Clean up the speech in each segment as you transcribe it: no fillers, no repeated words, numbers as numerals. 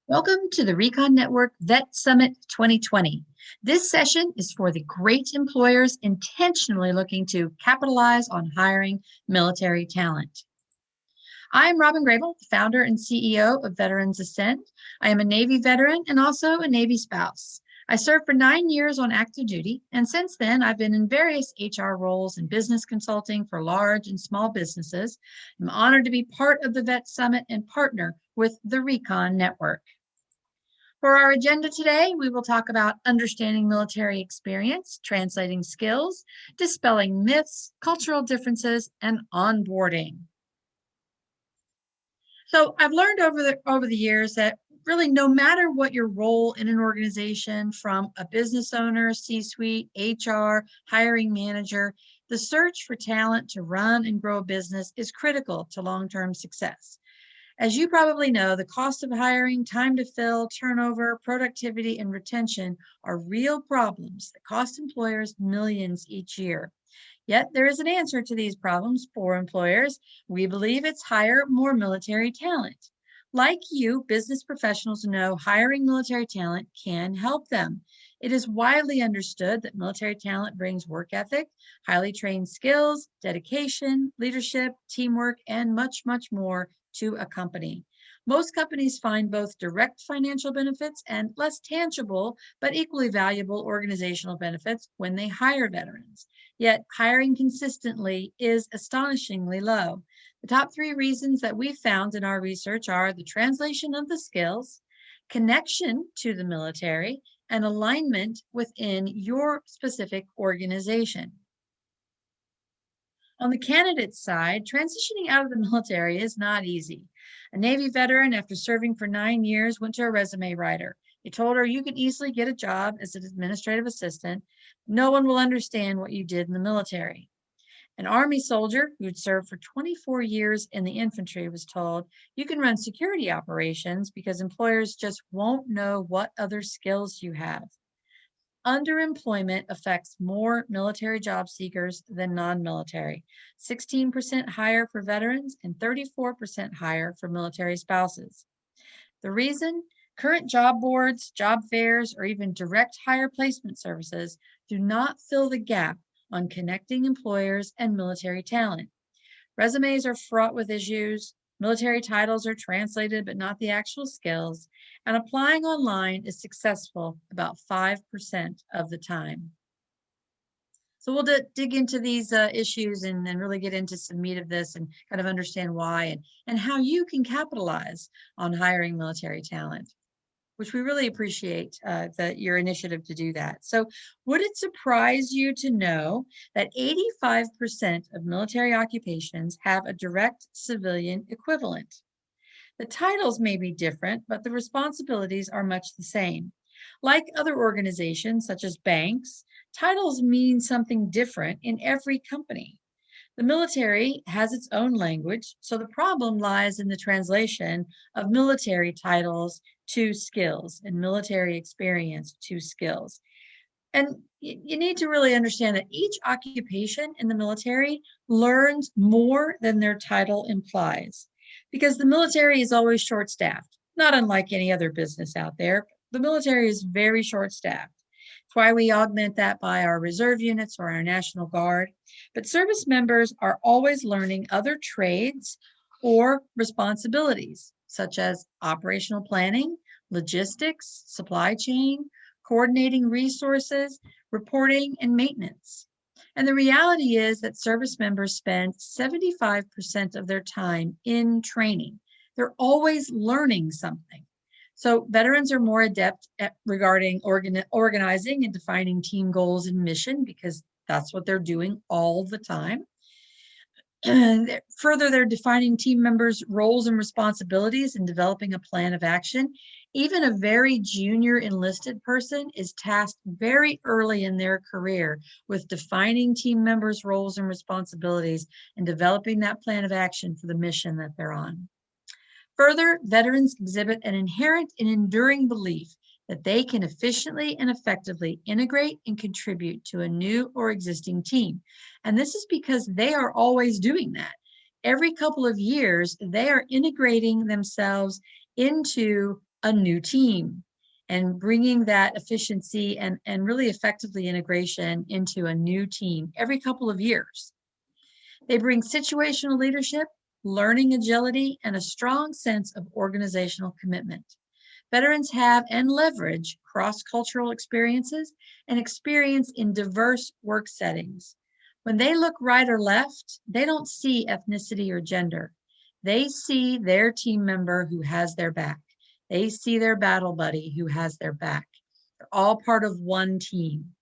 Welcome to the Recon Network Vet Summit 2020. This session is for the great employers intentionally looking to capitalize on hiring military talent. I'm Robyn Grable, founder and CEO of Veterans Ascend. I am a Navy veteran and also a Navy spouse. I served for 9 years on active duty, and since then I've been in various HR roles and business consulting for large and small businesses. I'm honored to be part of the Vet Summit and partner with the Recon Network. For our agenda today, we will talk about understanding military experience, translating skills, dispelling myths, cultural differences, and onboarding. So I've learned over the years that really no matter what your role in an organization, from a business owner, C-suite, HR, hiring manager, the search for talent to run and grow a business is critical to long-term success. As you probably know, the cost of hiring, time to fill, turnover, productivity, and retention are real problems that cost employers millions each year. Yet there is an answer to these problems for employers. We believe it's hire more military talent. Like you, business professionals know hiring military talent can help them. It is widely understood that military talent brings work ethic, highly trained skills, dedication, leadership, teamwork, and much, much more to a company. Most companies find both direct financial benefits and less tangible but equally valuable organizational benefits when they hire veterans. Yet hiring consistently is astonishingly low. The top 3 reasons that we found in our research are the translation of the skills, connection to the military, and alignment within your specific organization. On the candidate side, transitioning out of the military is not easy. A Navy veteran, after serving for 9 years, went to a resume writer. He told her, "You can easily get a job as an administrative assistant. No one will understand what you did in the military." An Army soldier who'd served for 24 years in the infantry was told, "You can run security operations because employers just won't know what other skills you have." Underemployment affects more military job seekers than non-military, 16% higher for veterans and 34% higher for military spouses. The reason? Current job boards, job fairs, or even direct hire placement services do not fill the gap on connecting employers and military talent. Resumes are fraught with issues, military titles are translated but not the actual skills, and applying online is successful about 5% of the time. So we'll dig into these issues and then really get into some meat of this and kind of understand why and how you can capitalize on hiring military talent, which we really appreciate your initiative to do that. So would it surprise you to know that 85% of military occupations have a direct civilian equivalent? The titles may be different, but the responsibilities are much the same. Like other organizations, such as banks, titles mean something different in every company. The military has its own language, so the problem lies in the translation of military titles to skills and military experience to skills. And you need to really understand that each occupation in the military learns more than their title implies, because the military is always short-staffed, not unlike any other business out there. The military is very short-staffed. That's why we augment that by our reserve units or our National Guard. But service members are always learning other trades or responsibilities, such as operational planning, logistics, supply chain, coordinating resources, reporting, and maintenance. And the reality is that service members spend 75% of their time in training. They're always learning something. So veterans are more adept at regarding organizing and defining team goals and mission, because that's what they're doing all the time. And further, they're defining team members' roles and responsibilities and developing a plan of action. Even a very junior enlisted person is tasked very early in their career with defining team members' roles and responsibilities and developing that plan of action for the mission that they're on. Further, veterans exhibit an inherent and enduring belief that they can efficiently and effectively integrate and contribute to a new or existing team. And this is because they are always doing that. Every couple of years, they are integrating themselves into a new team and bringing that efficiency and really effectively integration into a new team every couple of years. They bring situational leadership, learning agility, and a strong sense of organizational commitment. Veterans have and leverage cross-cultural experiences and experience in diverse work settings. When they look right or left, they don't see ethnicity or gender. They see their team member who has their back. They see their battle buddy who has their back. They're all part of one team.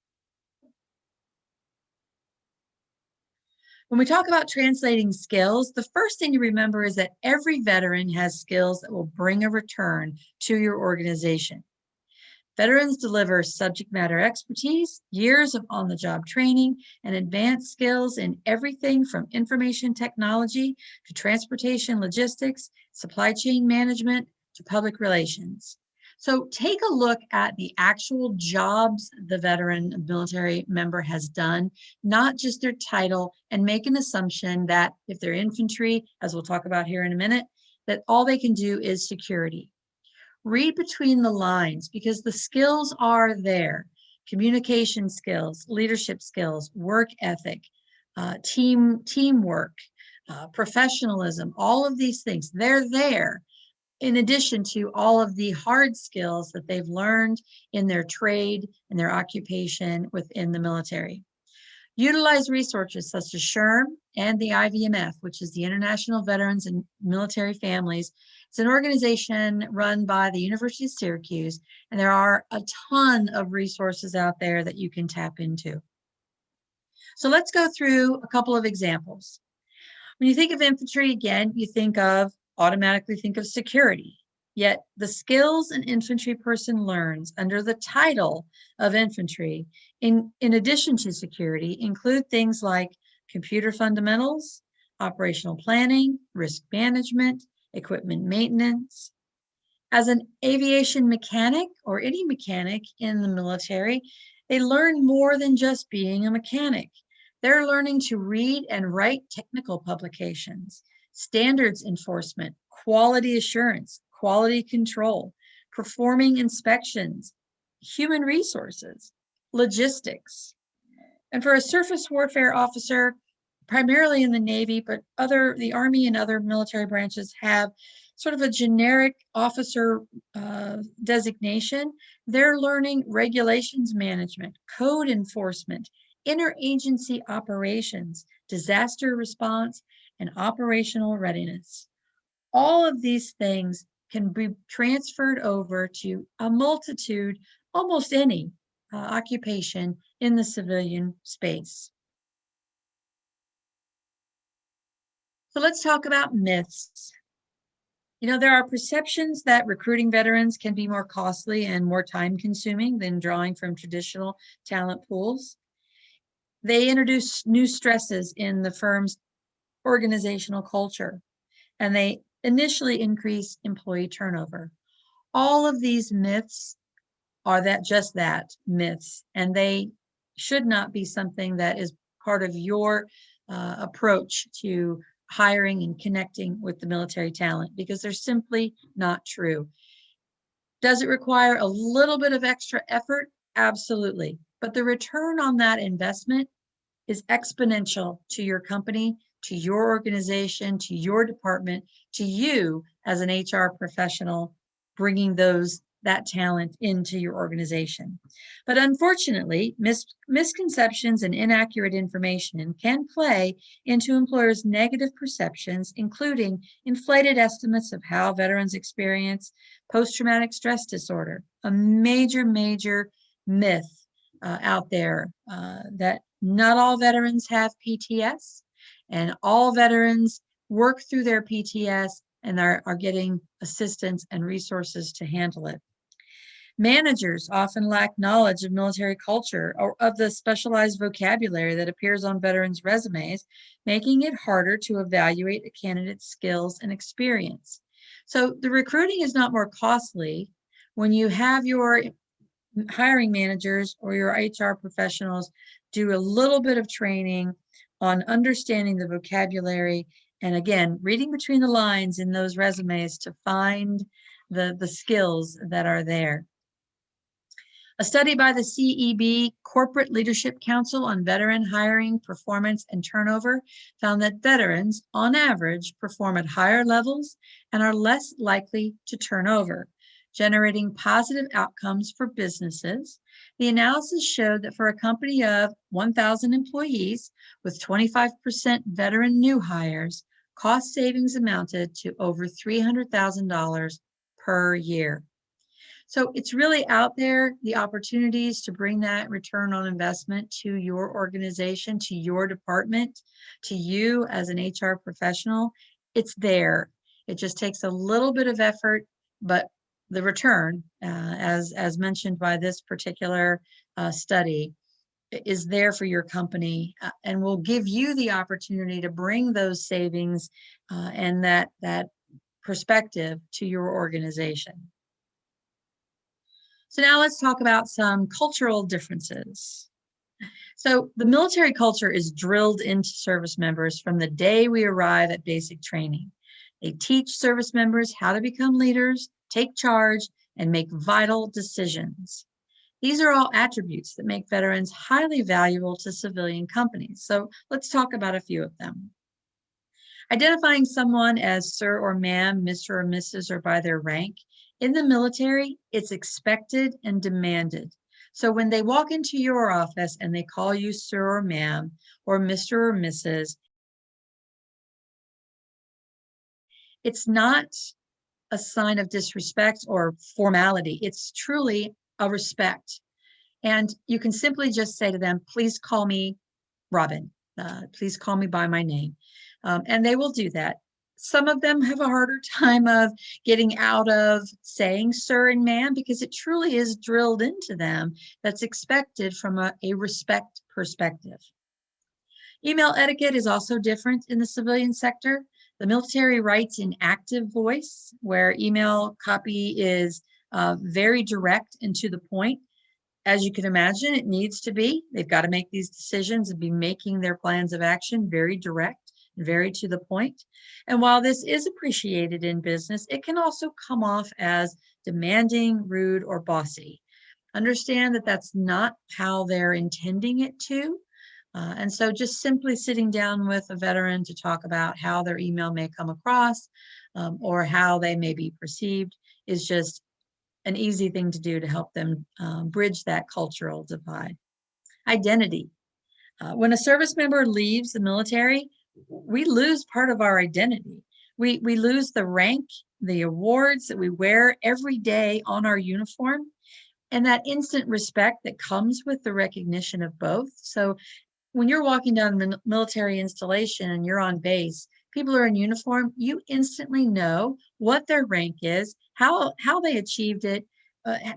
When we talk about translating skills, the first thing to remember is that every veteran has skills that will bring a return to your organization. Veterans deliver subject matter expertise, years of on-the-job training, and advanced skills in everything from information technology to transportation logistics, supply chain management, to public relations. So take a look at the actual jobs the veteran military member has done, not just their title, and make an assumption that if they're infantry, as we'll talk about here in a minute, that all they can do is security. Read between the lines because the skills are there. Communication skills, leadership skills, work ethic, teamwork, professionalism, all of these things, they're there. In addition to all of the hard skills that they've learned in their trade and their occupation within the military. Utilize resources such as SHRM and the IVMF, which is the International Veterans and Military Families. It's an organization run by the University of Syracuse, and there are a ton of resources out there that you can tap into. So let's go through a couple of examples. When you think of infantry, again, you automatically think of security. Yet the skills an infantry person learns under the title of infantry, in addition to security, include things like computer fundamentals, operational planning, risk management, equipment maintenance. As an aviation mechanic or any mechanic in the military, they learn more than just being a mechanic. They're learning to read and write technical publications, standards enforcement, quality assurance, quality control, performing inspections, human resources, logistics. And for a surface warfare officer, primarily in the Navy, but the Army and other military branches have sort of a generic officer designation. They're learning regulations management, code enforcement, interagency operations, disaster response, and operational readiness. All of these things can be transferred over to a multitude, almost any occupation in the civilian space. So let's talk about myths. You know, there are perceptions that recruiting veterans can be more costly and more time-consuming than drawing from traditional talent pools. They introduce new stresses in the firm's organizational culture, and they initially increase employee turnover. All of these myths are just that, myths, and they should not be something that is part of your approach to hiring and connecting with the military talent, because they're simply not true. Does it require a little bit of extra effort? Absolutely. But the return on that investment is exponential to your company, to your organization, to your department, to you as an HR professional, bringing that talent into your organization. But unfortunately, misconceptions and inaccurate information can play into employers' negative perceptions, including inflated estimates of how veterans experience post-traumatic stress disorder, a major myth out there that not all veterans have PTS, and all veterans work through their PTS and are getting assistance and resources to handle it. Managers often lack knowledge of military culture or of the specialized vocabulary that appears on veterans' resumes, making it harder to evaluate a candidate's skills and experience. So the recruiting is not more costly when you have your hiring managers or your HR professionals do a little bit of training on understanding the vocabulary and, again, reading between the lines in those resumes to find the skills that are there. A study by the CEB Corporate Leadership Council on Veteran Hiring, Performance, and Turnover found that veterans, on average, perform at higher levels and are less likely to turn over, generating positive outcomes for businesses. The analysis showed that for a company of 1,000 employees with 25% veteran new hires, cost savings amounted to over $300,000 per year. So it's really out there, the opportunities to bring that return on investment to your organization, to your department, to you as an HR professional. It's there. It just takes a little bit of effort, but the return, as mentioned by this particular study, is there for your company and will give you the opportunity to bring those savings and that perspective to your organization. So now let's talk about some cultural differences. So the military culture is drilled into service members from the day we arrive at basic training. They teach service members how to become leaders, take charge, and make vital decisions. These are all attributes that make veterans highly valuable to civilian companies. So let's talk about a few of them. Identifying someone as sir or ma'am, Mr. or Mrs., or by their rank. In the military, it's expected and demanded. So when they walk into your office and they call you sir or ma'am, or Mr. or Mrs., it's not a sign of disrespect or formality. It's truly a respect. And you can simply just say to them, please call me Robyn. Please call me by my name. And they will do that. Some of them have a harder time of getting out of saying sir and ma'am because it truly is drilled into them that's expected from a respect perspective. Email etiquette is also different in the civilian sector. The military writes in active voice, where email copy is very direct and to the point. As you can imagine, it needs to be. They've got to make these decisions and be making their plans of action very direct, very to the point. And while this is appreciated in business, it can also come off as demanding, rude, or bossy. Understand that that's not how they're intending it to. And so just simply sitting down with a veteran to talk about how their email may come across or how they may be perceived is just an easy thing to do to help them bridge that cultural divide. Identity. When a service member leaves the military, we lose part of our identity. We lose the rank, the awards that we wear every day on our uniform, and that instant respect that comes with the recognition of both. So when you're walking down a military installation and you're on base, people are in uniform, you instantly know what their rank is, how they achieved it,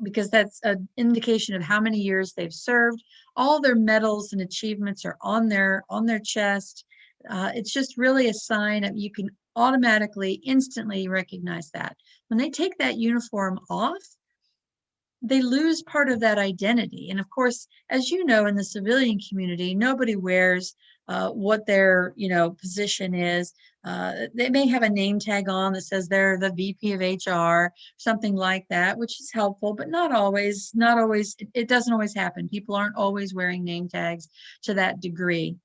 because that's an indication of how many years they've served. All their medals and achievements are on their chest. It's just really a sign of you can automatically, instantly recognize that. When they take that uniform off, they lose part of that identity. And of course, as you know, in the civilian community, nobody wears what their position is. They may have a name tag on that says they're the VP of HR, something like that, which is helpful, but not always. It doesn't always happen. People aren't always wearing name tags to that degree.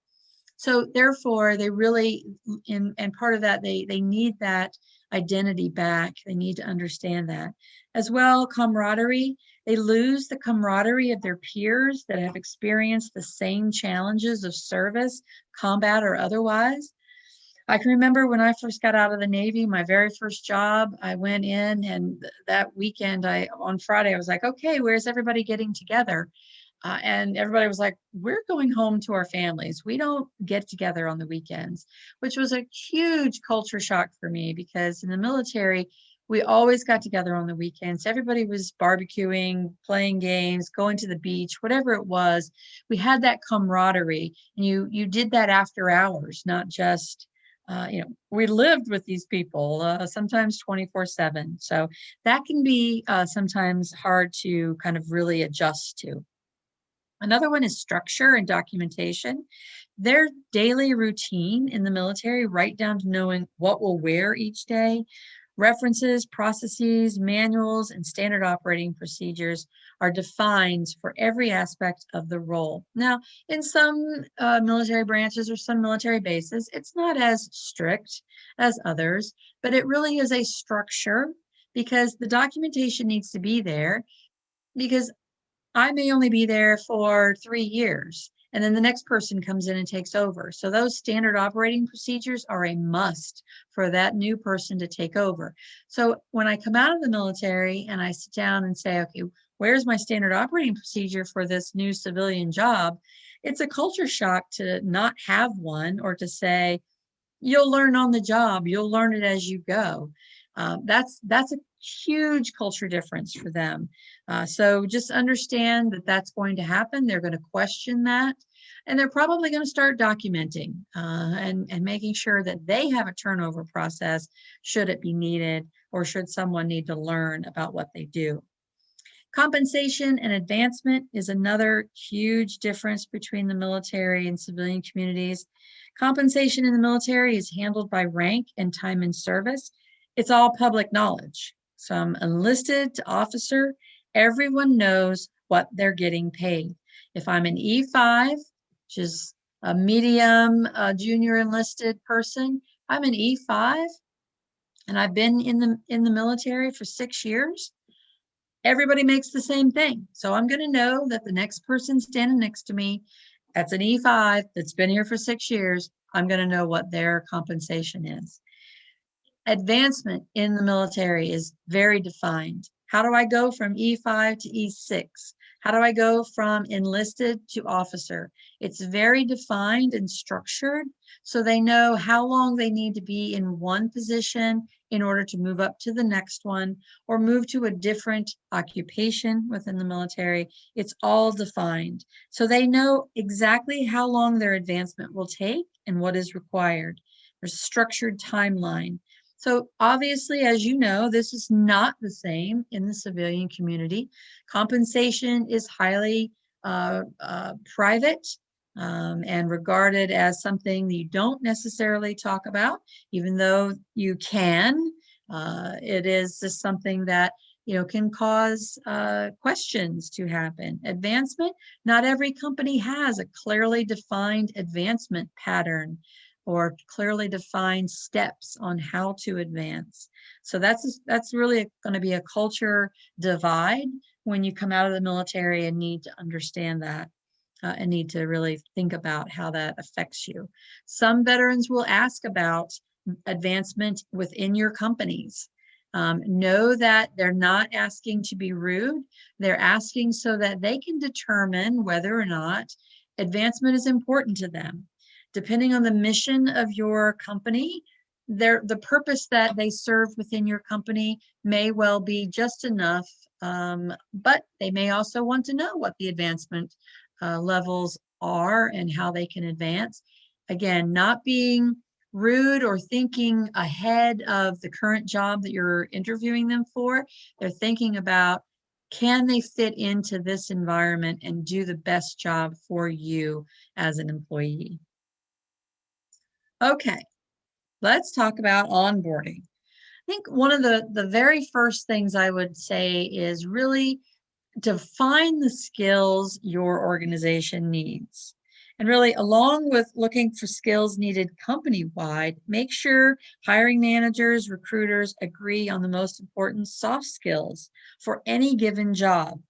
So therefore, they really, and part of that, they need that identity back. They need to understand that. As well, camaraderie. They lose the camaraderie of their peers that have experienced the same challenges of service, combat, or otherwise. I can remember when I first got out of the Navy, my very first job, I went in and that weekend, on Friday, I was like, okay, where's everybody getting together? And everybody was like, we're going home to our families. We don't get together on the weekends, which was a huge culture shock for me because in the military, we always got together on the weekends. Everybody was barbecuing, playing games, going to the beach, whatever it was. We had that camaraderie, and you did that after hours, not just, we lived with these people, sometimes 24/7. So that can be sometimes hard to kind of really adjust to. Another one is structure and documentation. Their daily routine in the military, right down to knowing what we'll wear each day, References, processes, manuals, and standard operating procedures are defined for every aspect of the role. Now, in some military branches or some military bases, it's not as strict as others, but it really is a structure because the documentation needs to be there, because I may only be there for 3 years, and then the next person comes in and takes over. So those standard operating procedures are a must for that new person to take over. So when I come out of the military and I sit down and say, okay, where's my standard operating procedure for this new civilian job? It's a culture shock to not have one, or to say, you'll learn on the job, you'll learn it as you go. That's a huge culture difference for them. So just understand that that's going to happen. They're going to question that, and they're probably going to start documenting and making sure that they have a turnover process should it be needed, or should someone need to learn about what they do. Compensation and advancement is another huge difference between the military and civilian communities. Compensation in the military is handled by rank and time in service. It's all public knowledge. From enlisted to officer, everyone knows what they're getting paid. If I'm an E5, which is a medium junior enlisted person, I'm an E5 and I've been in the military for 6 years. Everybody makes the same thing. So I'm going to know that the next person standing next to me, that's an E5 that's been here for 6 years. I'm going to know what their compensation is. Advancement in the military is very defined. How do I go from E5 to E6? How do I go from enlisted to officer? It's very defined and structured, so they know how long they need to be in one position in order to move up to the next one, or move to a different occupation within the military. It's all defined. So they know exactly how long their advancement will take and what is required. There's a structured timeline. So obviously, as you know, this is not the same in the civilian community. Compensation is highly private and regarded as something that you don't necessarily talk about, even though you can. It is just something that can cause questions to happen. Advancement, not every company has a clearly defined advancement pattern or clearly defined steps on how to advance. So that's really going to be a culture divide when you come out of the military and need to understand that. And need to really think about how that affects you. Some veterans will ask about advancement within your companies. Know that they're not asking to be rude. They're asking so that they can determine whether or not advancement is important to them. Depending on the mission of your company, the purpose that they serve within your company may well be just enough, but they may also want to know what the advancement levels are and how they can advance. Again, not being rude or thinking ahead of the current job that you're interviewing them for. They're thinking about, can they fit into this environment and do the best job for you as an employee? Okay, let's talk about onboarding. I think one of the very first things I would say is really define the skills your organization needs. And really, along with looking for skills needed company-wide, make sure hiring managers, recruiters agree on the most important soft skills for any given job.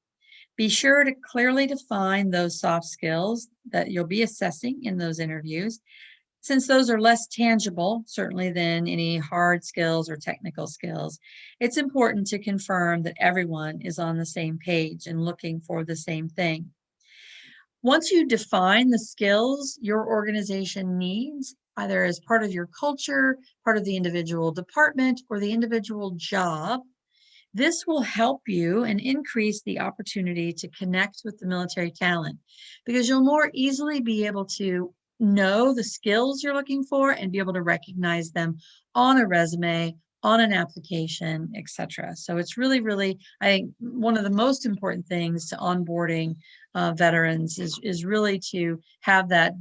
Be sure to clearly define those soft skills that you'll be assessing in those interviews, since those are less tangible, certainly, than any hard skills or technical skills. It's important to confirm that everyone is on the same page and looking for the same thing. Once you define the skills your organization needs, either as part of your culture, part of the individual department, or the individual job, this will help you and increase the opportunity to connect with the military talent, because you'll more easily be able to know the skills you're looking for and be able to recognize them on a resume, on an application, etc. So it's really, really, I think, one of the most important things to onboarding veterans is really to have that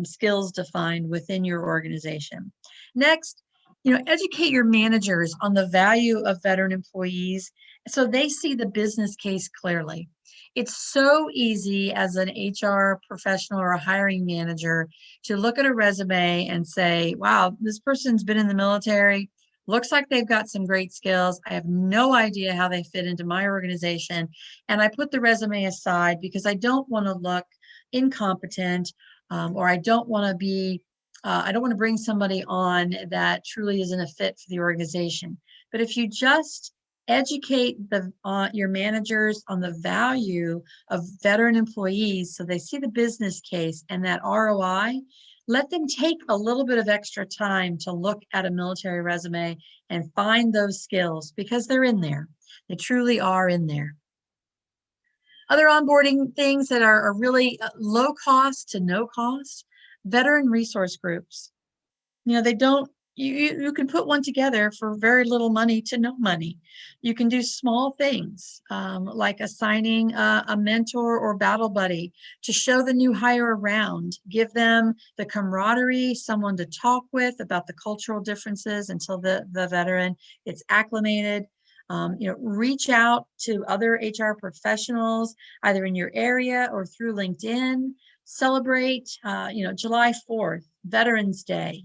skills defined within your organization. Next, Educate your managers on the value of veteran employees so they see the business case clearly. It's so easy as an HR professional or a hiring manager to look at a resume and say, wow, this person's been in the military, looks like they've got some great skills. I have no idea how they fit into my organization. And I put the resume aside because I don't want to look incompetent, or I don't want to bring somebody on that truly isn't a fit for the organization. But if you just educate your managers on the value of veteran employees so they see the business case and that ROI, let them take a little bit of extra time to look at a military resume and find those skills because they're in there. They truly are in there. Other onboarding things that are really low cost to no cost, veteran resource groups. They don't, you can put one together for very little money to no money. You can do small things like assigning a mentor or battle buddy to show the new hire around, give them the camaraderie, someone to talk with about the cultural differences until the veteran gets acclimated. Reach out to other HR professionals, either in your area or through LinkedIn. Celebrate, July 4th, Veterans Day.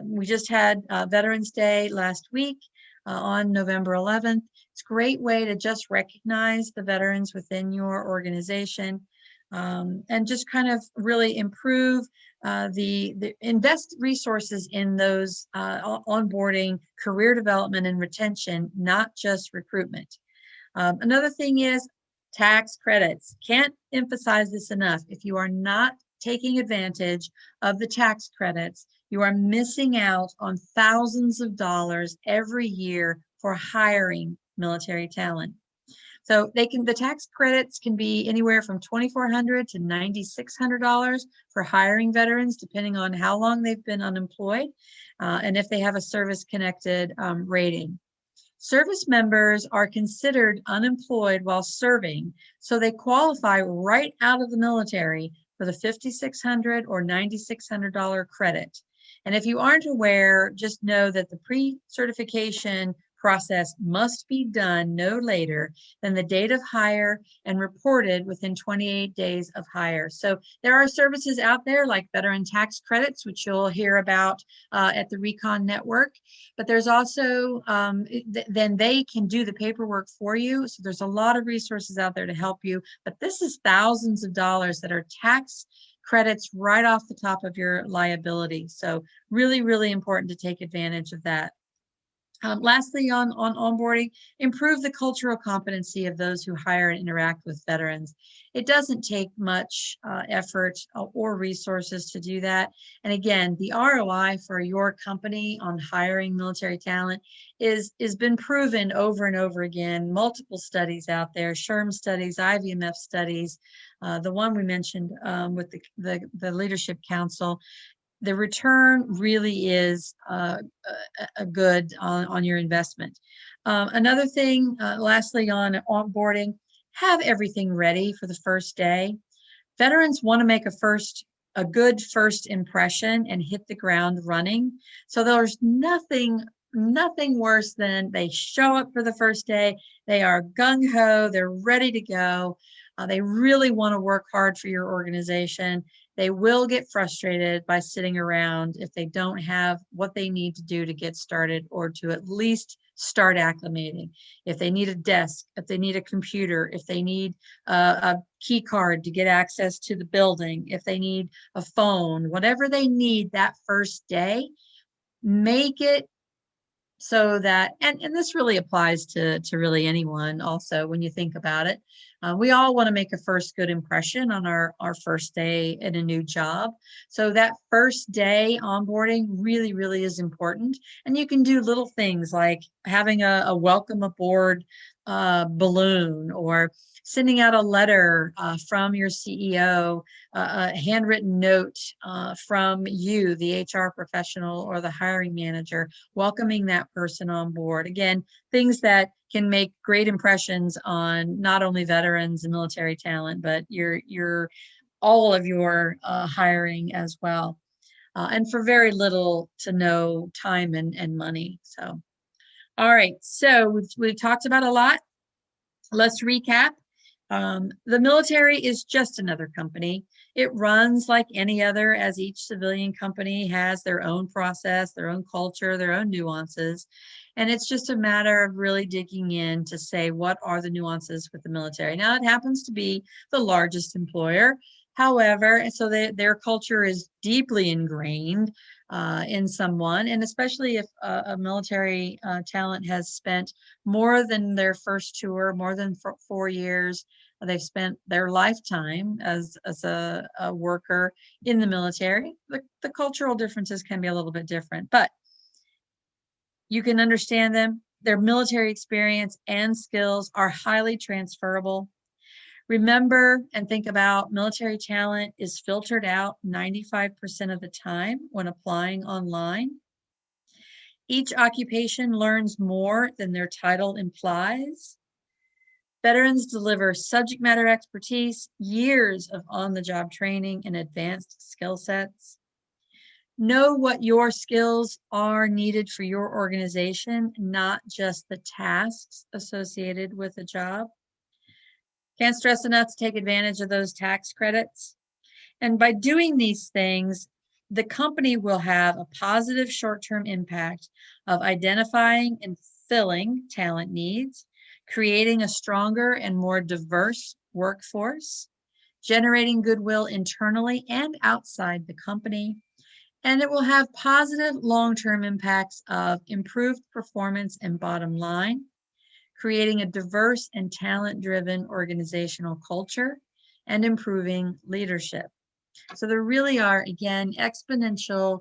We just had Veterans Day last week on November 11th. It's a great way to just recognize the veterans within your organization, and just kind of really improve the invest resources in those onboarding, career development, and retention, not just recruitment. Another thing is tax credits. Can't emphasize this enough. If you are not taking advantage of the tax credits, you are missing out on thousands of dollars every year for hiring military talent. So the tax credits can be anywhere from $2,400 to $9,600 for hiring veterans, depending on how long they've been unemployed, and if they have a service-connected rating. Service members are considered unemployed while serving, so they qualify right out of the military for the $5,600 or $9,600 credit. And if you aren't aware, just know that the pre-certification process must be done no later than the date of hire and reported within 28 days of hire. So there are services out there like veteran tax credits, which you'll hear about at the Recon Network, but there's also, then they can do the paperwork for you. So there's a lot of resources out there to help you, but this is thousands of dollars that are tax credits right off the top of your liability. So really, really important to take advantage of that. Lastly, on onboarding, improve the cultural competency of those who hire and interact with veterans. It doesn't take much effort or resources to do that. And again, the ROI for your company on hiring military talent is been proven over and over again. Multiple studies out there, SHRM studies, IVMF studies, the one we mentioned with the Leadership Council. The return really is a good on your investment. Another thing, lastly, on onboarding, have everything ready for the first day. Veterans want to make a good first impression and hit the ground running. So there's nothing worse than they show up for the first day. They are gung-ho, they're ready to go. They really want to work hard for your organization. They will get frustrated by sitting around if they don't have what they need to do to get started or to at least start acclimating. If they need a desk, if they need a computer, if they need a key card to get access to the building, if they need a phone, whatever they need that first day, make it so that, and this really applies to really anyone also when you think about it. We all want to make a first good impression on our first day in a new job. So that first day onboarding really, really is important. And you can do little things like having a welcome aboard balloon, or sending out a letter from your CEO, a handwritten note from you, the HR professional or the hiring manager, welcoming that person on board. Again, things that can make great impressions on not only veterans and military talent, but all of your hiring as well. and for very little to no time and money. So, all right, so we've talked about a lot. Let's recap. The military is just another company. It runs like any other, as each civilian company has their own process, their own culture, their own nuances. And it's just a matter of really digging in to say, what are the nuances with the military? Now, it happens to be the largest employer. However, so their culture is deeply ingrained in someone, and especially if a military talent has spent more than their first tour, more than 4 years. They've spent their lifetime as a worker in the military. The cultural differences can be a little bit different, but you can understand them. Their military experience and skills are highly transferable. Remember and think about military talent is filtered out 95% of the time when applying online. Each occupation learns more than their title implies. Veterans deliver subject matter expertise, years of on-the-job training, and advanced skill sets. Know what your skills are needed for your organization, not just the tasks associated with a job. Can't stress enough to take advantage of those tax credits. And by doing these things, the company will have a positive short-term impact of identifying and filling talent needs, creating a stronger and more diverse workforce, generating goodwill internally and outside the company, and it will have positive long-term impacts of improved performance and bottom line, creating a diverse and talent-driven organizational culture, and improving leadership. So there really are, again, exponential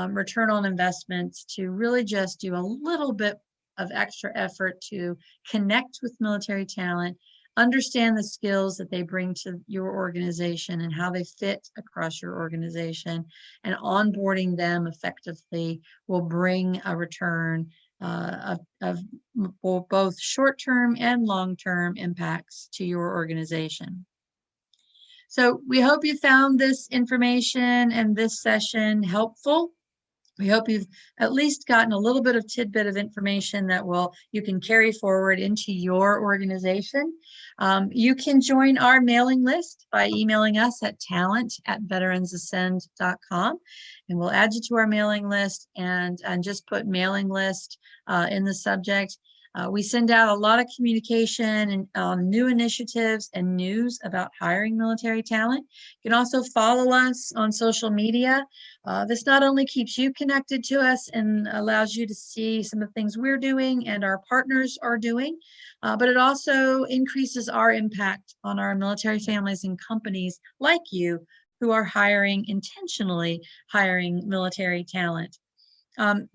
return on investments to really just do a little bit of extra effort to connect with military talent, understand the skills that they bring to your organization and how they fit across your organization, and onboarding them effectively will bring a return of both short-term and long-term impacts to your organization. So we hope you found this information and this session helpful. We hope you've at least gotten a little bit of tidbit of information that you can carry forward into your organization. You can join our mailing list by emailing us at talent@veteransascend.com, and we'll add you to our mailing list and just put mailing list in the subject. We send out a lot of communication and new initiatives and news about hiring military talent. You can also follow us on social media. This not only keeps you connected to us and allows you to see some of the things we're doing and our partners are doing, but it also increases our impact on our military families and companies like you who are intentionally hiring military talent.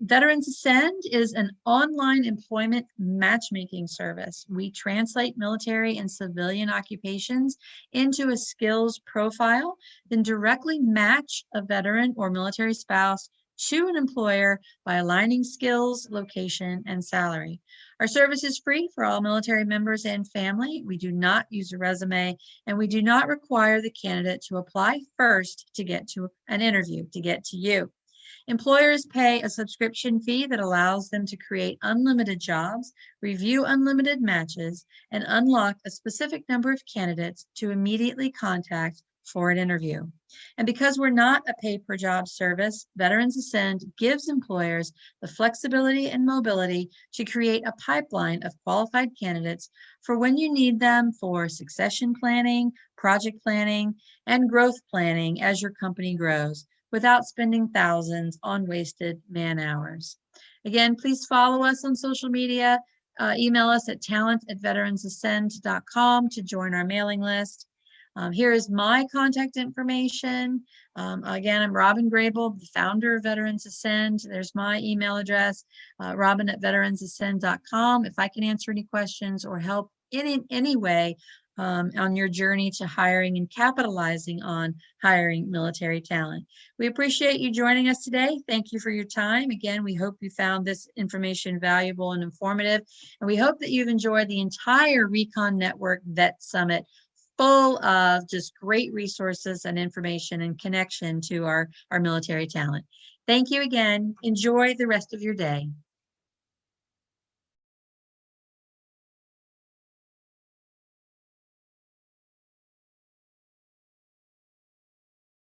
Veterans Ascend is an online employment matchmaking service. We translate military and civilian occupations into a skills profile, then directly match a veteran or military spouse to an employer by aligning skills, location, and salary. Our service is free for all military members and family. We do not use a resume, and we do not require the candidate to apply first to get to an interview, to get to you. Employers pay a subscription fee that allows them to create unlimited jobs, review unlimited matches, and unlock a specific number of candidates to immediately contact for an interview. And because we're not a pay-per-job service, Veterans Ascend gives employers the flexibility and mobility to create a pipeline of qualified candidates for when you need them for succession planning, project planning, and growth planning as your company grows, without spending thousands on wasted man hours. Again, please follow us on social media. Email us at talent@veteransascend.com to join our mailing list. Here is my contact information. Again, I'm Robyn Grable, the founder of Veterans Ascend. There's my email address, robyn@veteransascend.com. If I can answer any questions or help in any way on your journey to hiring and capitalizing on hiring military talent. We appreciate you joining us today. Thank you for your time. Again, we hope you found this information valuable and informative, and we hope that you've enjoyed the entire Recon Network Vet Summit full of just great resources and information and connection to our military talent. Thank you again. Enjoy the rest of your day.